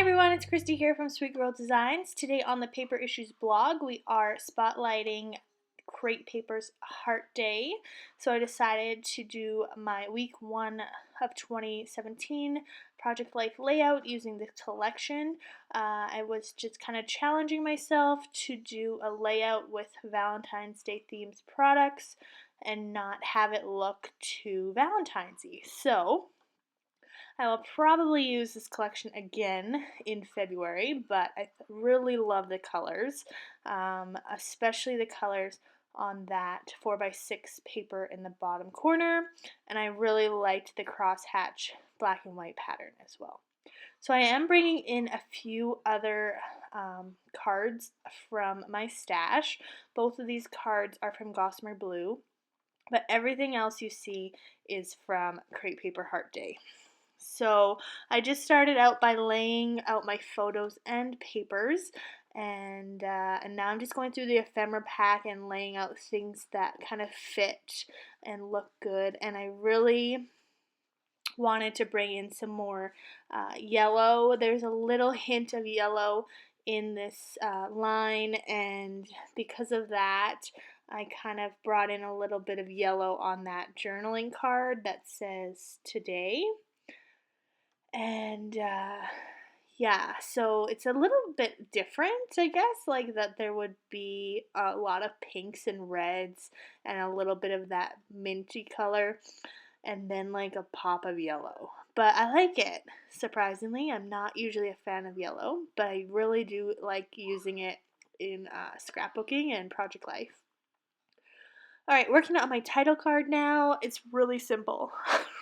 Hi everyone, it's Christy here from Sweet Girl Designs. Today on the Paper Issues blog, we are spotlighting Crate Paper's Heart Day. So I decided to do my week 1 of 2017 Project Life layout using the collection. I was just kind of challenging myself to do a layout with Valentine's Day themed products and not have it look too Valentine's-y. So I will probably use this collection again in February, but I really love the colors, especially the colors on that 4x6 paper in the bottom corner, and I really liked the crosshatch black and white pattern as well. So I am bringing in a few other cards from my stash. Both of these cards are from Gossamer Blue, but everything else you see is from Crate Paper Heart Day. So I just started out by laying out my photos and papers, and now I'm just going through the ephemera pack and laying out things that kind of fit and look good. And I really wanted to bring in some more yellow. There's a little hint of yellow in this line, and because of that, I kind of brought in a little bit of yellow on that journaling card that says today. And yeah, so it's a little bit different, I guess, like that there would be a lot of pinks and reds and a little bit of that minty color and then like a pop of yellow. But I like it, surprisingly. I'm not usually a fan of yellow, but I really do like using it in scrapbooking and Project Life. Alright, working on my title card now. It's really simple.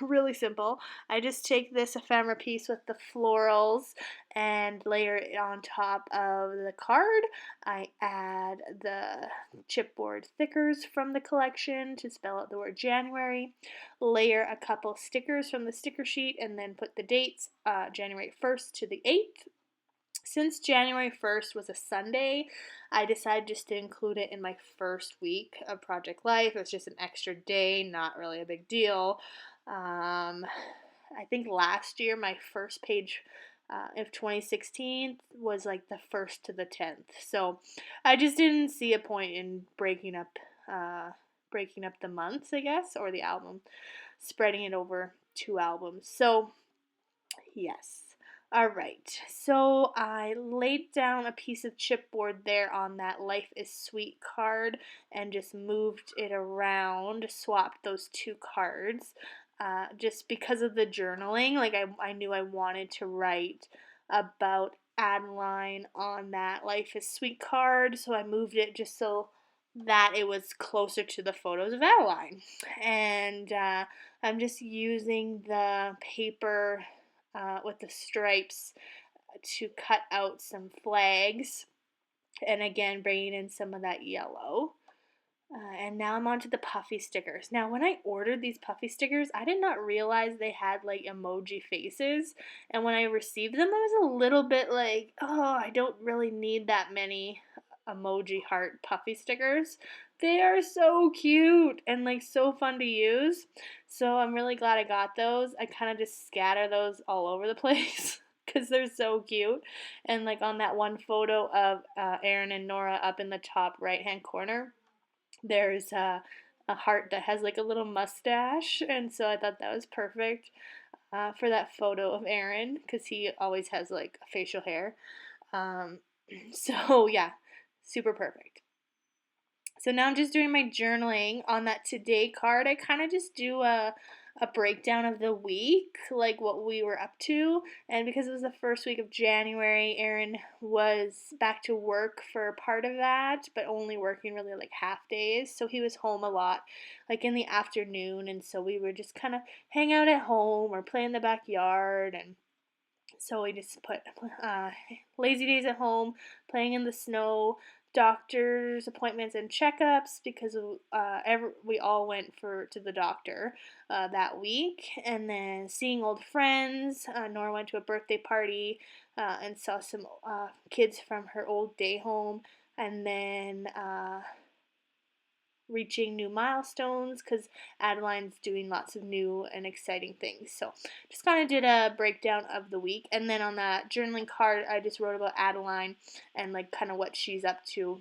Really simple. I just take this ephemera piece with the florals and layer it on top of the card. I add the chipboard stickers from the collection to spell out the word January. Layer a couple stickers from the sticker sheet and then put the dates January 1st to the 8th. Since January 1st was a Sunday, I decided just to include it in my first week of Project Life. It was just an extra day, not really a big deal. I think last year my first page of 2016 was like the 1st to the 10th. So I just didn't see a point in breaking up the months, I guess, or the album, spreading it over 2 albums. So yes. Alright, so I laid down a piece of chipboard there on that Life is Sweet card and just moved it around, swapped those 2 cards, just because of the journaling. Like I knew I wanted to write about Adeline on that Life is Sweet card, so I moved it just so that it was closer to the photos of Adeline. And I'm just using the paper with the stripes to cut out some flags, and again bringing in some of that yellow. And now I'm on to the puffy stickers. Now when I ordered these puffy stickers, I did not realize they had like emoji faces, and when I received them I was a little bit like, oh, I don't really need that many emoji heart puffy stickers. They are so cute and like so fun to use. So I'm really glad I got those. I kind of just scatter those all over the place because they're so cute. And like on that one photo of Aaron and Nora up in the top right hand corner, there's a heart that has like a little mustache, and so I thought that was perfect for that photo of Aaron because he always has like facial hair. Um, so yeah, super perfect. So now I'm just doing my journaling on that today card. I kind of just do a breakdown of the week, like what we were up to. And because it was the first week of January, Aaron was back to work for part of that, but only working really like half days. So he was home a lot, like in the afternoon. And so we would just kind of hang out at home or play in the backyard. And so we just put lazy days at home, playing in the snow, doctor's appointments and checkups because we all went to the doctor that week, and then seeing old friends. Nora went to a birthday party and saw some kids from her old day home, and then reaching new milestones because Adeline's doing lots of new and exciting things. So just kind of did a breakdown of the week. And then on that journaling card, I just wrote about Adeline and like kind of what she's up to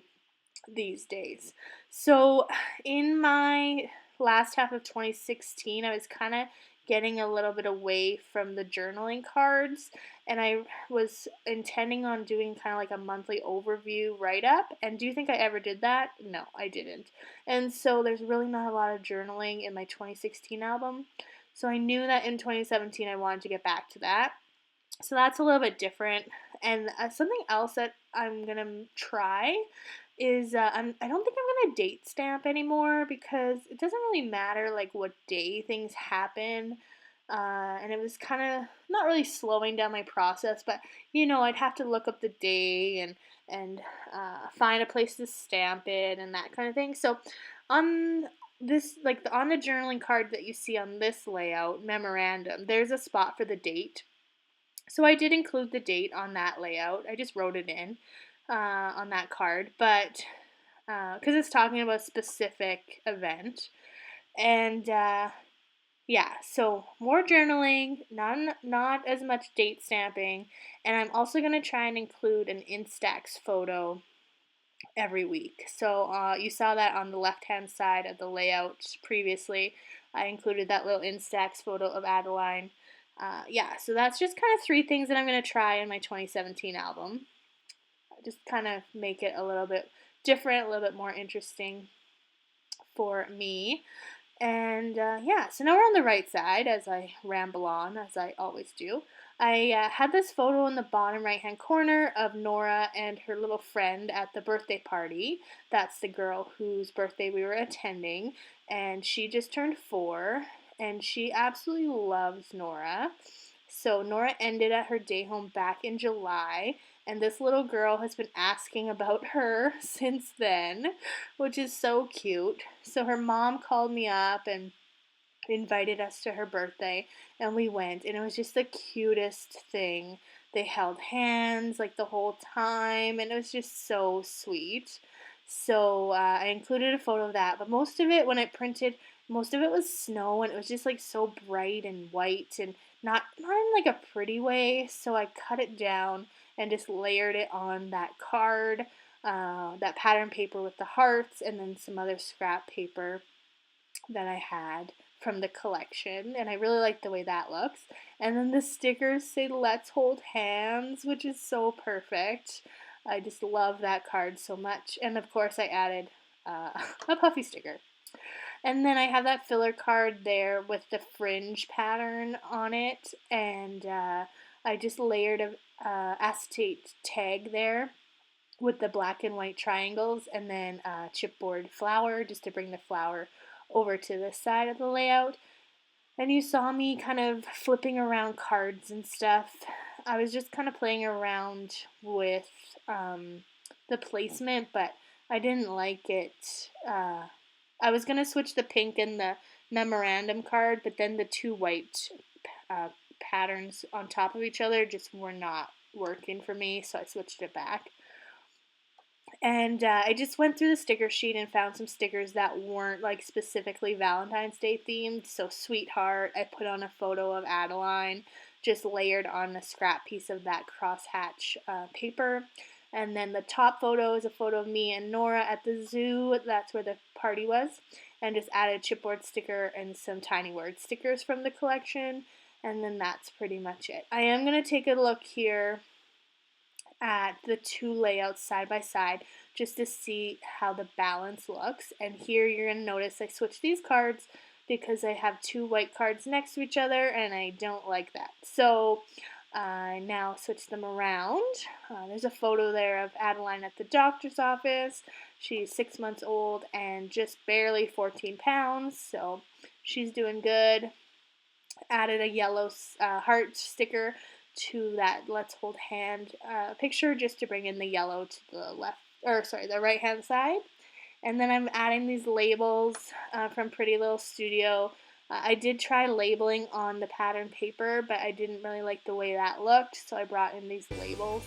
these days. So in my last half of 2016, I was kind of getting a little bit away from the journaling cards, and I was intending on doing kind of like a monthly overview write up. And do you think I ever did that? No, I didn't. And so there's really not a lot of journaling in my 2016 album. So I knew that in 2017 I wanted to get back to that. So that's a little bit different. And something else that I'm gonna try is I don't think I'm gonna date stamp anymore because it doesn't really matter like what day things happen. And it was kind of not really slowing down my process, but I'd have to look up the day and find a place to stamp it and that kind of thing. So on on the journaling card that you see on this layout memorandum, there's a spot for the date. So I did include the date on that layout. I just wrote it in on that card, but because it's talking about a specific event. And yeah, so more journaling, not as much date stamping, and I'm also going to try and include an Instax photo every week. So you saw that on the left-hand side of the layout previously. I included that little Instax photo of Adeline. Yeah, so that's just kind of 3 things that I'm going to try in my 2017 album. Just kind of make it a little bit different, a little bit more interesting for me. And yeah, so now we're on the right side as I ramble on, as I always do. I had this photo in the bottom right hand corner of Nora and her little friend at the birthday party. That's the girl whose birthday we were attending, and she just turned 4, and she absolutely loves Nora. So Nora ended at her day home back in July, and this little girl has been asking about her since then, which is so cute. So her mom called me up and invited us to her birthday, and we went, and it was just the cutest thing. They held hands like the whole time, and it was just so sweet. So I included a photo of that, but most of it, when I printed, most of it was snow, and it was just like so bright and white, and not in like a pretty way. So I cut it down and just layered it on that card, that pattern paper with the hearts, and then some other scrap paper that I had from the collection, and I really like the way that looks. And then the stickers say "Let's hold hands," which is so perfect. I just love that card so much. And of course, I added a puffy sticker. And then I have that filler card there with the fringe pattern on it, and I just layered a acetate tag there with the black and white triangles, and then chipboard flower just to bring the flower over to this side of the layout. And you saw me kind of flipping around cards and stuff. I was just kind of playing around with the placement, but I didn't like it. I was going to switch the pink and the memorandum card, but then the 2 white patterns on top of each other just were not working for me, so I switched it back. And I just went through the sticker sheet and found some stickers that weren't like specifically Valentine's Day themed. So Sweetheart, I put on a photo of Adeline, just layered on a scrap piece of that crosshatch paper. And then the top photo is a photo of me and Nora at the zoo. That's where the party was. And just added chipboard sticker and some tiny word stickers from the collection. And then that's pretty much it. I am going to take a look here at the 2 layouts side by side just to see how the balance looks. And here you're going to notice I switched these cards because I have 2 white cards next to each other and I don't like that. So I now switch them around. There's a photo there of Adeline at the doctor's office. She's 6 months old and just barely 14 pounds, so she's doing good. Added a yellow heart sticker to that "Let's hold hand" picture just to bring in the yellow to the right hand side. And then I'm adding these labels from Pretty Little Studio. I did try labeling on the pattern paper, but I didn't really like the way that looked, so I brought in these labels.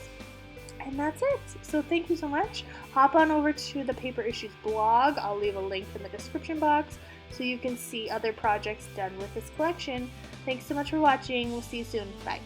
And that's it. So thank you so much. Hop on over to the Paper Issues blog. I'll leave a link in the description box so you can see other projects done with this collection. Thanks so much for watching. We'll see you soon. Bye.